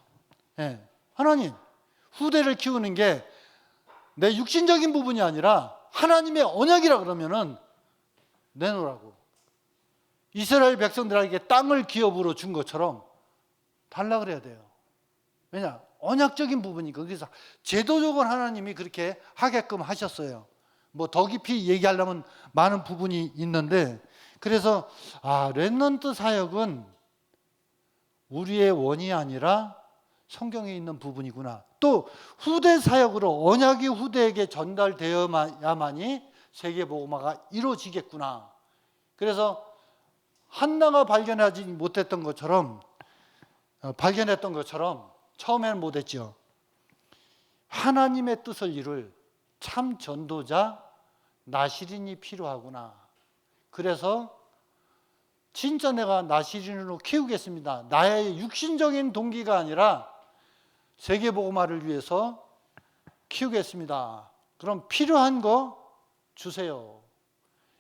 예. 하나님, 후대를 키우는 게 내 육신적인 부분이 아니라 하나님의 언약이라 그러면은 내놓으라고. 이스라엘 백성들에게 땅을 기업으로 준 것처럼 달라 그래야 돼요. 왜냐? 언약적인 부분이니까. 그래서 제도적으로 하나님이 그렇게 하게끔 하셨어요. 뭐 더 깊이 얘기하려면 많은 부분이 있는데, 그래서 렘넌트 사역은 우리의 원이 아니라 성경에 있는 부분이구나. 또 후대 사역으로 언약이 후대에게 전달되어야만이 세계복음화가 이루어지겠구나. 그래서 한나가 발견했던 것처럼 처음에는 못했죠. 하나님의 뜻을 이룰 참 전도자 나시린이 필요하구나. 그래서 진짜 내가 나시린으로 키우겠습니다. 나의 육신적인 동기가 아니라 세계복음화를 위해서 키우겠습니다. 그럼 필요한 거 주세요.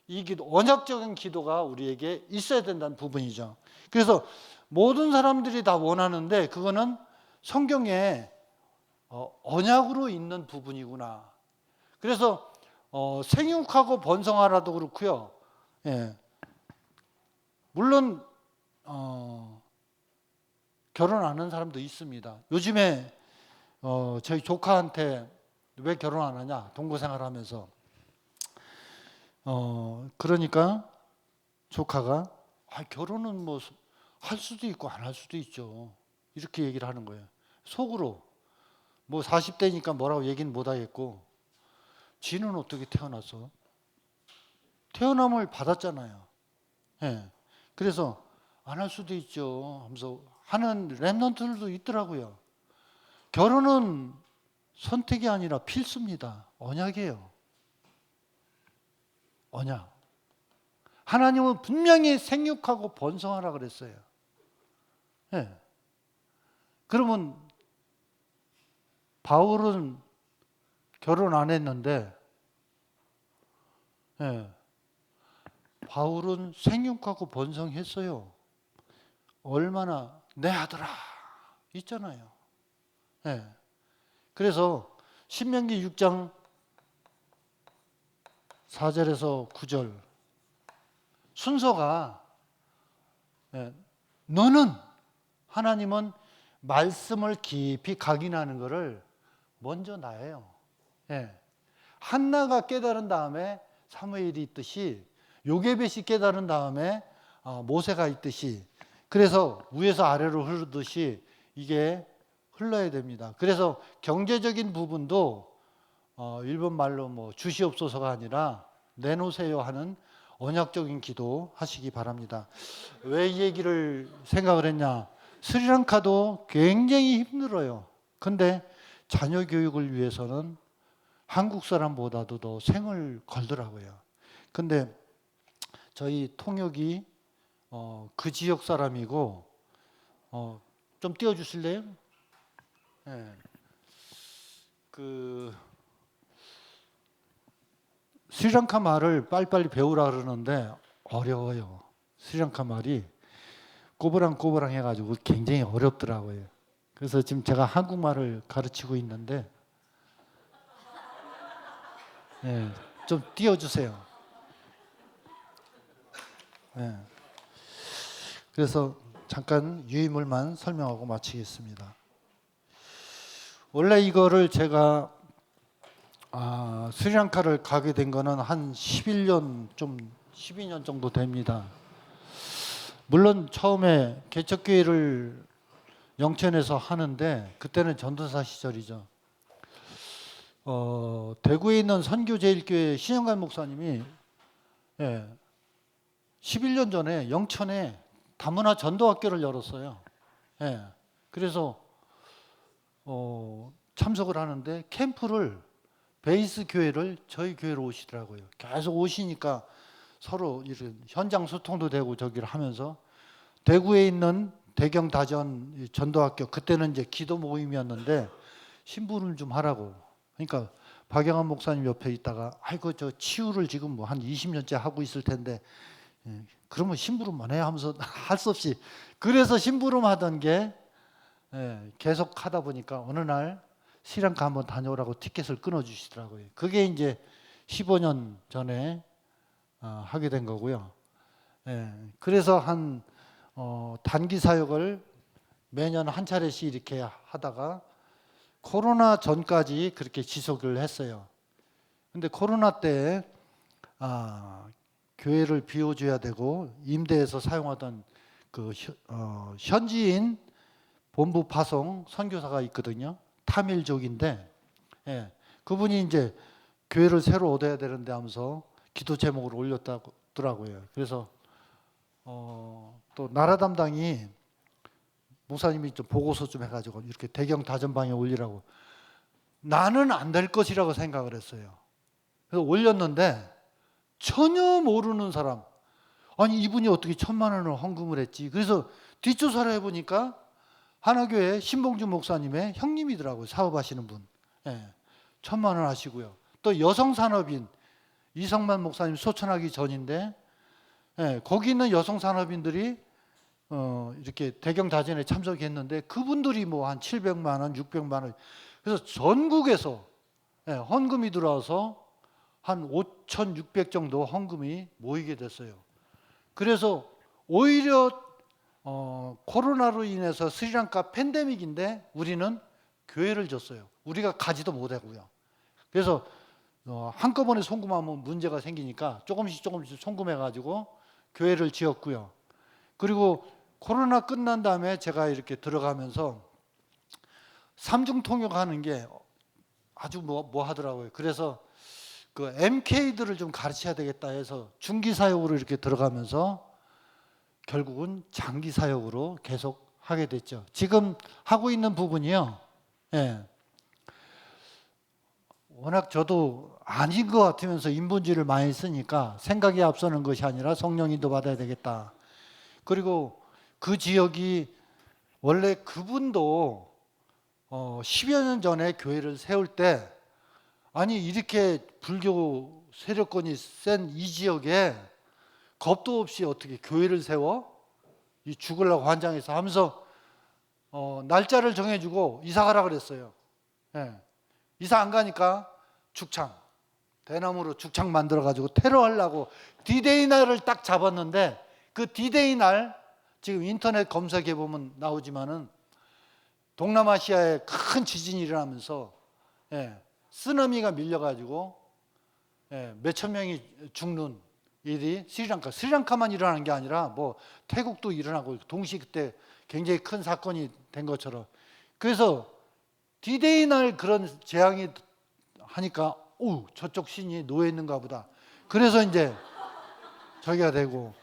이 기도, 언약적인 기도가 우리에게 있어야 된다는 부분이죠. 그래서 모든 사람들이 다 원하는데 그거는 성경에 언약으로 있는 부분이구나. 그래서 생육하고 번성하라도 그렇고요. 예. 물론 결혼 안 하는 사람도 있습니다. 요즘에 저희 조카한테 왜 결혼 안 하냐, 동거생활하면서. 그러니까 조카가 결혼은 뭐 할 수도 있고 안 할 수도 있죠, 이렇게 얘기를 하는 거예요. 속으로. 뭐 40대니까 뭐라고 얘기는 못 하겠고, 지는 어떻게 태어났어? 태어남을 받았잖아요. 예. 그래서 안 할 수도 있죠 하면서 하는 랩런트들도 있더라고요. 결혼은 선택이 아니라 필수입니다. 언약이에요. 언약. 하나님은 분명히 생육하고 번성하라 그랬어요. 예. 그러면 바울은 결혼 안 했는데, 예, 바울은 생육하고 번성했어요. 얼마나, 내 아들아 있잖아요. 예. 그래서 신명기 6장 4절에서 9절 순서가, 예, 너는, 하나님은 말씀을 깊이 각인하는 것을 먼저 나예요. 예. 한나가 깨달은 다음에 사무엘이 있듯이, 요게벳이 깨달은 다음에 모세가 있듯이, 그래서 위에서 아래로 흐르듯이 이게 흘러야 됩니다. 그래서 경제적인 부분도 일본 말로 뭐 주시옵소서가 아니라 내놓으세요 하는 언약적인 기도 하시기 바랍니다. 왜 이 얘기를 생각을 했냐? 스리랑카도 굉장히 힘들어요. 근데 자녀 교육을 위해서는 한국 사람보다도 더 생을 걸더라고요. 근데 저희 통역이 그 지역 사람이고 좀 띄워주실래요? 네. 그 스리랑카 말을 빨리빨리 배우라 그러는데 어려워요. 스리랑카 말이 꼬부랑꼬부랑 해가지고 굉장히 어렵더라고요. 그래서 지금 제가 한국말을 가르치고 있는데 네, 좀 띄워주세요. 네. 그래서 잠깐 유의물만 설명하고 마치겠습니다. 원래 이거를 제가 스리랑카를 가게 된 거는 한 11년, 좀 12년 정도 됩니다. 물론 처음에 개척교회를 영천에서 하는데 그때는 전도사 시절이죠. 대구에 있는 선교제일교회 신영관 목사님이 11년 전에 영천에 다문화 전도학교를 열었어요. 그래서 참석을 하는데 캠프를 베이스 교회를 저희 교회로 오시더라고요. 계속 오시니까 서로 이런 현장 소통도 되고 저기를 하면서 대구에 있는 대경다전 전도학교 그때는 이제 기도 모임이었는데 신부를 좀 하라고. 그러니까 박영환 목사님 옆에 있다가 아이고 저 치유를 지금 뭐 한 20년째 하고 있을 텐데 그러면 심부름만 해 하면서 할 수 없이 그래서 심부름 하던 게 계속 하다 보니까 어느 날 스리랑카 한번 다녀오라고 티켓을 끊어주시더라고요. 그게 이제 15년 전에 하게 된 거고요. 그래서 한 단기 사역을 매년 한 차례씩 이렇게 하다가 코로나 전까지 그렇게 지속을 했어요. 근데 코로나 때 교회를 비워줘야 되고 임대해서 사용하던 그 현지인 본부 파송 선교사가 있거든요. 타밀족인데 그분이 이제 교회를 새로 얻어야 되는데 하면서 기도 제목을 올렸더라고요. 그래서 또 나라 담당이 목사님이 좀 보고서 좀 해가지고 이렇게 대경 다전방에 올리라고 나는 안 될 것이라고 생각을 했어요. 그래서 올렸는데 전혀 모르는 사람 아니 이분이 어떻게 1,000만 원을 헌금을 했지. 그래서 뒷조사를 해보니까 하나교회 신봉주 목사님의 형님이더라고요. 사업하시는 분. 1,000만 원 하시고요. 또 여성산업인 이성만 목사님 소천하기 전인데 거기 있는 여성산업인들이 이렇게 대경다전에 참석했는데 그분들이 뭐 한 700만 원, 600만 원 그래서 전국에서 헌금이 들어와서 한 5,600 정도 헌금이 모이게 됐어요. 그래서 오히려 코로나로 인해서 스리랑카 팬데믹인데 우리는 교회를 줬어요. 우리가 가지도 못하고요. 그래서 한꺼번에 송금하면 문제가 생기니까 조금씩 송금해가지고 교회를 지었고요. 그리고 코로나 끝난 다음에 제가 이렇게 들어가면서 삼중 통역하는 게 아주 뭐 하더라고요. 그래서 그 MK들을 좀 가르쳐야 되겠다 해서 중기 사역으로 이렇게 들어가면서 결국은 장기 사역으로 계속 하게 됐죠. 지금 하고 있는 부분이요. 워낙 저도 아닌 것 같으면서 인본주의를 많이 쓰니까 생각이 앞서는 것이 아니라 성령인도 받아야 되겠다. 그리고 그 지역이 원래 그분도 10여 년 전에 교회를 세울 때 아니 이렇게 불교 세력권이 센 이 지역에 겁도 없이 어떻게 교회를 세워? 이 죽으려고 환장해서 하면서 날짜를 정해주고 이사 가라 그랬어요. 이사 안 가니까 죽창 대나무로 죽창 만들어가지고 테러하려고 디데이 날을 딱 잡았는데 그 디데이 날 지금 인터넷 검색해 보면 나오지만은 동남아시아에 큰 지진이 일어나면서 쓰나미가 밀려가지고 몇천 명이 죽는 일이 스리랑카만 일어나는 게 아니라 뭐 태국도 일어나고 동시에 그때 굉장히 큰 사건이 된 것처럼 그래서 디데이 날 그런 재앙이 하니까 오, 저쪽 신이 놓여 있는가 보다. 그래서 이제 저기가 되고.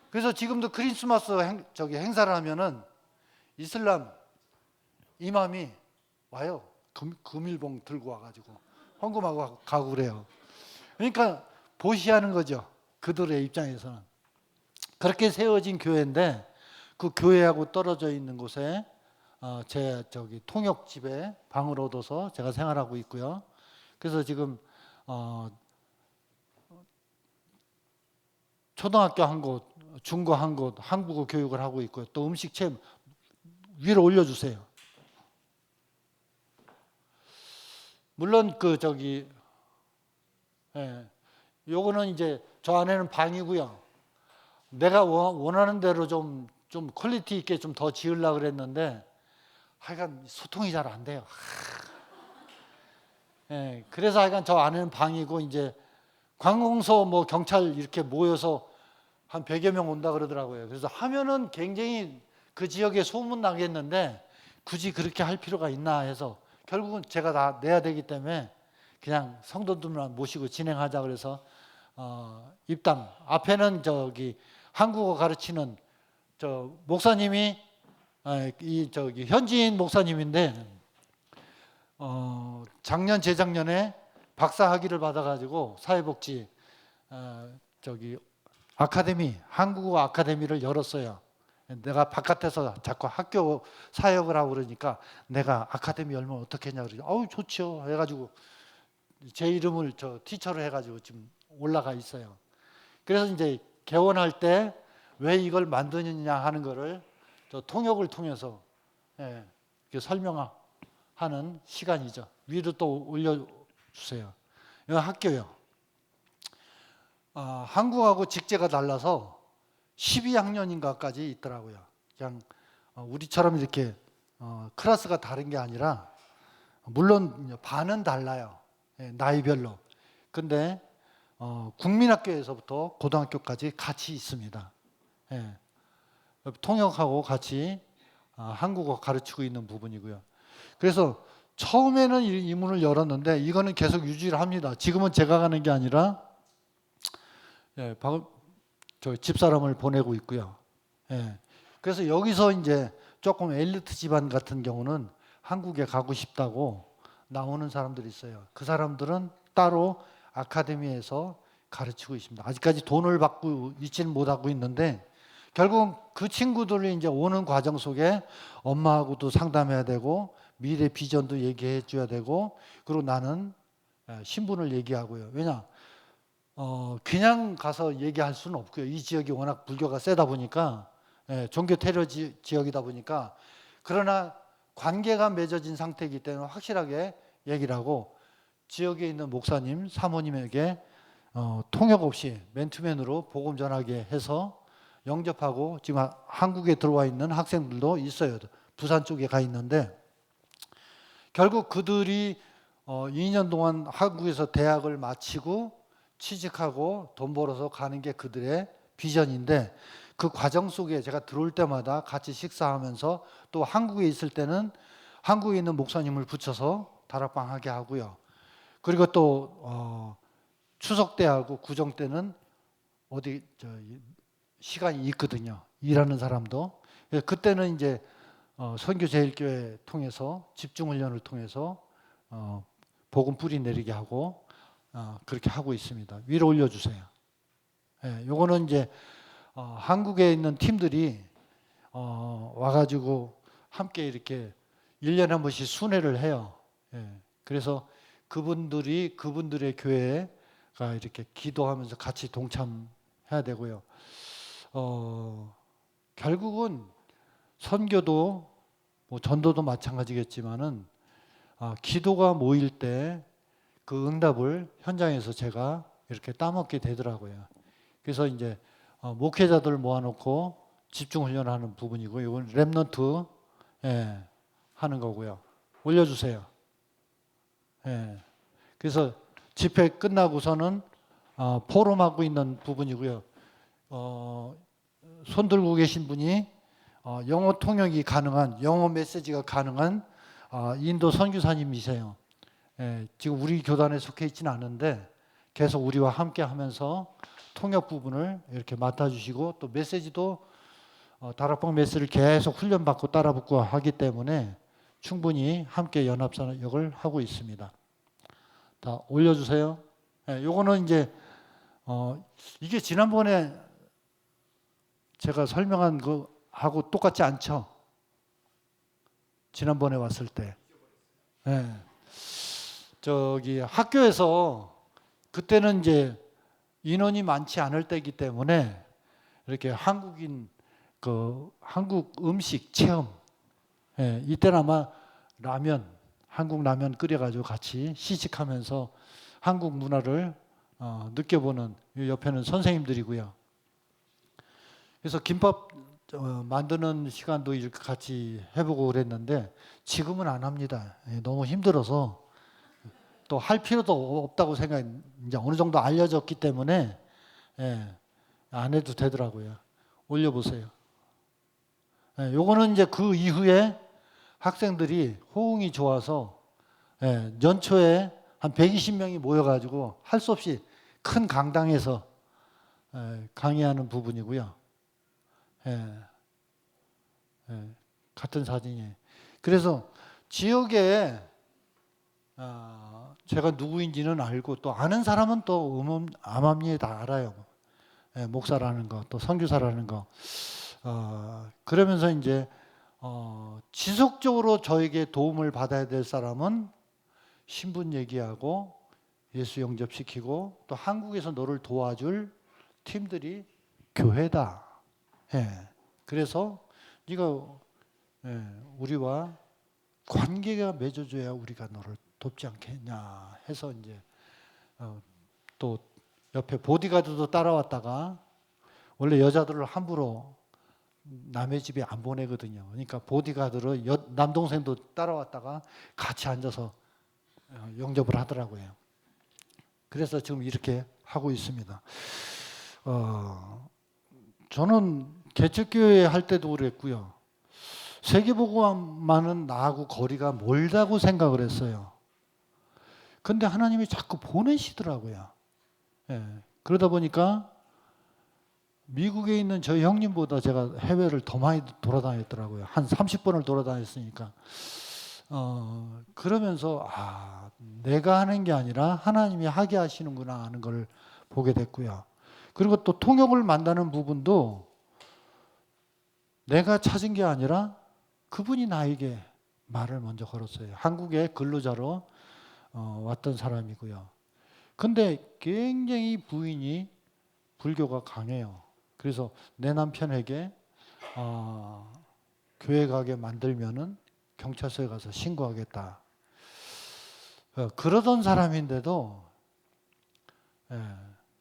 그래서 지금도 크리스마스 행사를 하면은 이슬람 이맘이 와요. 금일봉 들고 와가지고 헌금하고 가고 그래요. 그러니까 보시하는 거죠. 그들의 입장에서는. 그렇게 세워진 교회인데 그 교회하고 떨어져 있는 곳에 제 통역집에 방을 얻어서 제가 생활하고 있고요. 그래서 지금 초등학교 한 곳, 중고 한 곳, 한국어 교육을 하고 있고요. 또 음식 체험 위로 올려주세요. 물론 요거는 이제 저 안에는 방이고요. 내가 원하는 대로 좀 퀄리티 있게 좀 더 지으려고 그랬는데 하여간 소통이 잘 안 돼요. 예, 그래서 하여간 저 안에는 방이고 이제 관공서 뭐 경찰 이렇게 모여서 한 100여 명 온다 그러더라고요. 그래서 하면은 굉장히 그 지역에 소문 나겠는데 굳이 그렇게 할 필요가 있나 해서 결국은 제가 다 내야 되기 때문에 그냥 성도들만 모시고 진행하자 그래서 입당 앞에는 한국어 가르치는 목사님이 현지인 목사님인데 작년 재작년에 박사 학위를 받아가지고 사회복지 아카데미 한국어 아카데미를 열었어요. 내가 바깥에서 자꾸 학교 사역을 하고 그러니까 내가 아카데미 열면 어떻게 했냐 그러죠. 아우 좋죠 해가지고 제 이름을 티처로 해가지고 지금 올라가 있어요. 그래서 이제 개원할 때 왜 이걸 만드느냐 하는 거를 통역을 통해서 설명하는 시간이죠. 위로 또 올려주세요. 이거 학교요. 한국하고 직제가 달라서 12학년인가까지 있더라고요. 그냥 우리처럼 이렇게 클래스가 다른 게 아니라 물론 반은 달라요. 나이별로. 근데 국민학교에서부터 고등학교까지 같이 있습니다. 통역하고 같이 한국어 가르치고 있는 부분이고요. 그래서 처음에는 이 문을 열었는데 이거는 계속 유지를 합니다. 지금은 제가 가는 게 아니라 저 집사람을 보내고 있고요. 그래서 여기서 이제 조금 엘리트 집안 같은 경우는 한국에 가고 싶다고 나오는 사람들이 있어요. 그 사람들은 따로 아카데미에서 가르치고 있습니다. 아직까지 돈을 받고 있지는 못하고 있는데 결국 그 친구들이 이제 오는 과정 속에 엄마하고도 상담해야 되고 미래 비전도 얘기해 줘야 되고 그리고 나는 신분을 얘기하고요. 왜냐? 그냥 가서 얘기할 수는 없고요. 이 지역이 워낙 불교가 세다 보니까 종교 테러 지역이다 보니까 그러나 관계가 맺어진 상태이기 때문에 확실하게 얘기를 하고 지역에 있는 목사님, 사모님에게 통역 없이 맨투맨으로 복음 전하게 해서 영접하고 지금 한국에 들어와 있는 학생들도 있어요. 부산 쪽에 가 있는데 결국 그들이 2년 동안 한국에서 대학을 마치고 취직하고 돈 벌어서 가는 게 그들의 비전인데 그 과정 속에 제가 들어올 때마다 같이 식사하면서 또 한국에 있을 때는 한국에 있는 목사님을 붙여서 다락방 하게 하고요. 그리고 또 추석 때하고 구정 때는 어디 시간이 있거든요. 일하는 사람도. 그때는 이제 선교제일교회 통해서 집중훈련을 통해서 복음 뿌리 내리게 하고 그렇게 하고 있습니다. 위로 올려주세요. 요거는 이제 한국에 있는 팀들이 와가지고 함께 이렇게 1년에 한 번씩 순회를 해요. 그래서 그분들의 교회가 이렇게 기도하면서 같이 동참해야 되고요. 결국은 선교도 뭐 전도도 마찬가지겠지만은 기도가 모일 때 그 응답을 현장에서 제가 이렇게 따먹게 되더라고요. 그래서 이제 목회자들 모아놓고 집중 훈련하는 부분이고 이건 렘넌트 하는 거고요. 올려주세요. 그래서 집회 끝나고서는 포럼하고 있는 부분이고요. 손 들고 계신 분이 영어 통역이 가능한 영어 메시지가 가능한 인도 선교사님이세요. 지금 우리 교단에 속해 있지는 않은데 계속 우리와 함께 하면서 통역 부분을 이렇게 맡아주시고 또 메시지도 다락방 메시지를 계속 훈련받고 따라붙고 하기 때문에 충분히 함께 연합사역을 하고 있습니다. 다 올려주세요. 요거는 이제 이게 지난번에 제가 설명한 거하고 똑같지 않죠? 지난번에 왔을 때. 저기 학교에서 그때는 이제 인원이 많지 않을 때이기 때문에 이렇게 한국인 한국 음식 체험, 이때는 아마 한국 라면 끓여가지고 같이 시식하면서 한국 문화를 느껴보는, 옆에는 선생님들이고요. 그래서 김밥 만드는 시간도 이렇게 같이 해보고 그랬는데 지금은 안 합니다. 너무 힘들어서 또 할 필요도 없다고 이제 어느 정도 알려졌기 때문에 안 해도 되더라고요. 올려보세요. 요거는 이제 그 이후에 학생들이 호응이 좋아서 연초에 한 120명이 모여가지고 할 수 없이 큰 강당에서 강의하는 부분이고요. 같은 사진이에요. 그래서 지역에 제가 누구인지는 알고 또 아는 사람은 또 암암리에 다 알아요. 목사라는 거, 또 선교사라는 거. 그러면서 이제 지속적으로 저에게 도움을 받아야 될 사람은 신분 얘기하고 예수 영접시키고 또 한국에서 너를 도와줄 팀들이 교회다. 그래서 네가 우리와 관계가 맺어져야 우리가 너를 돕지 않겠냐 해서 이제 또 옆에 보디가드도 따라왔다가 원래 여자들을 함부로 남의 집에 안 보내거든요. 그러니까 보디가드로 남동생도 따라왔다가 같이 앉아서 영접을 하더라고요. 그래서 지금 이렇게 하고 있습니다. 저는 개척교회 할 때도 그랬고요. 세계복음만은 나하고 거리가 멀다고 생각을 했어요. 근데 하나님이 자꾸 보내시더라고요. 그러다 보니까 미국에 있는 저희 형님보다 제가 해외를 더 많이 돌아다녔더라고요. 한 30번을 돌아다녔으니까. 그러면서 내가 하는 게 아니라 하나님이 하게 하시는구나 하는 걸 보게 됐고요. 그리고 또 통역을 만나는 부분도 내가 찾은 게 아니라 그분이 나에게 말을 먼저 걸었어요. 한국에 근로자로 왔던 사람이고요. 근데 굉장히 부인이 불교가 강해요. 그래서 내 남편에게 교회 가게 만들면은 경찰서에 가서 신고하겠다. 그러던 사람인데도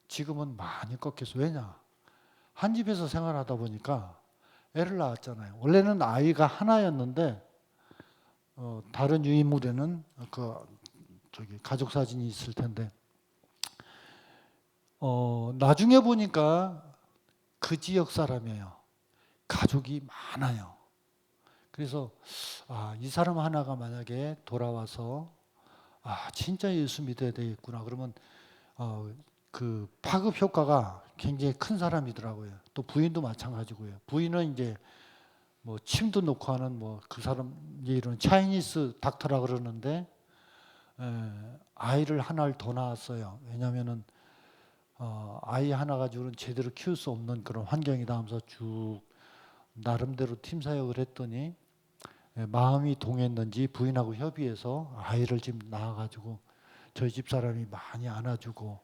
지금은 많이 꺾였어. 왜냐? 한 집에서 생활하다 보니까 애를 낳았잖아요. 원래는 아이가 하나였는데 다른 유인물에는 가족 사진이 있을 텐데 나중에 보니까 그 지역 사람이에요. 가족이 많아요. 그래서 이 사람 하나가 만약에 돌아와서 진짜 예수 믿어야 되겠구나. 그러면 그 파급 효과가 굉장히 큰 사람이더라고요. 또 부인도 마찬가지고요. 부인은 이제 뭐 침도 놓고 하는 그 사람 이름은 차이니스 닥터라 그러는데 아이를 하나를 더 낳았어요. 왜냐하면은 아이 하나 가지고는 제대로 키울 수 없는 그런 환경이다 하면서 쭉 나름대로 팀 사역을 했더니 마음이 동했는지 부인하고 협의해서 아이를 지금 낳아가지고 저희 집 사람이 많이 안아주고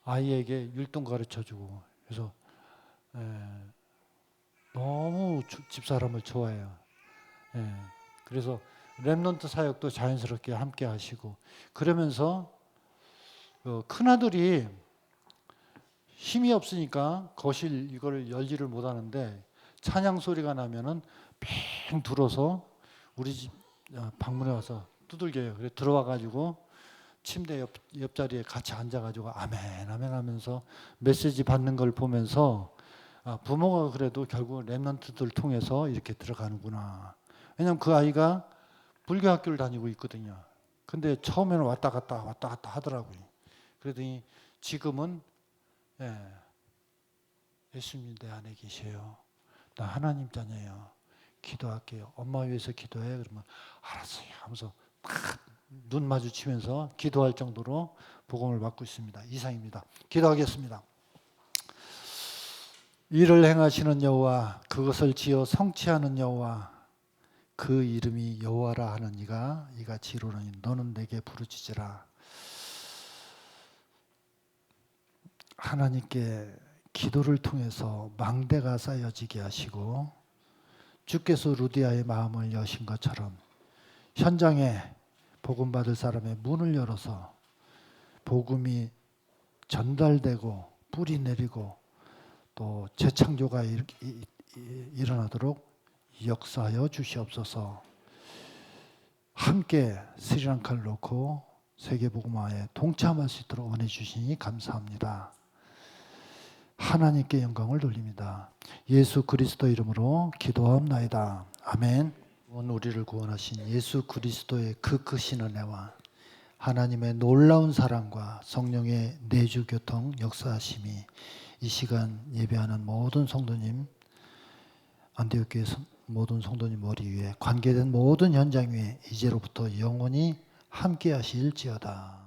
아이에게 율동 가르쳐주고 그래서 너무 집사람을 좋아해요. 그래서 렘넌트 사역도 자연스럽게 함께 하시고 그러면서 큰아들이 힘이 없으니까 거실 이걸 열지를 못하는데 찬양 소리가 나면은 뺑 들어서 우리 집 방문에 와서 두들겨요. 그래 들어와가지고 침대 옆자리에 같이 앉아가지고 아멘 아멘 하면서 메시지 받는 걸 보면서 부모가 그래도 결국 렘넌트들 통해서 이렇게 들어가는구나. 왜냐하면 그 아이가 불교 학교를 다니고 있거든요. 근데 처음에는 왔다 갔다 하더라고요. 그러더니 지금은 예수님 내 안에 계셔요. 나 하나님 자녀예요. 기도할게요. 엄마 위해서 기도해. 그러면 알았어요 하면서 눈 마주치면서 기도할 정도로 복음을 받고 있습니다. 이상입니다. 기도하겠습니다. 일을 행하시는 여호와, 그것을 지어 성취하는 여호와, 그 이름이 여호와라 하는 이가 이같이 이루노니 너는 내게 부르짖으라. 하나님께 기도를 통해서 망대가 쌓여지게 하시고 주께서 루디아의 마음을 여신 것처럼 현장에 복음 받을 사람의 문을 열어서 복음이 전달되고 뿌리 내리고 또 재창조가 일어나도록 역사하여 주시옵소서. 함께 스리랑카를 놓고 세계복음화에 동참할 수 있도록 원해 주시니 감사합니다. 하나님께 영광을 돌립니다. 예수 그리스도 이름으로 기도하옵나이다. 아멘. 우리를 구원하신 예수 그리스도의 그 크신 은혜와 하나님의 놀라운 사랑과 성령의 내주 교통 역사하심이 이 시간 예배하는 모든 성도님, 안디옥교회 모든 성도님 머리 위에 관계된 모든 현장 위에 이제로부터 영원히 함께 하실지어다.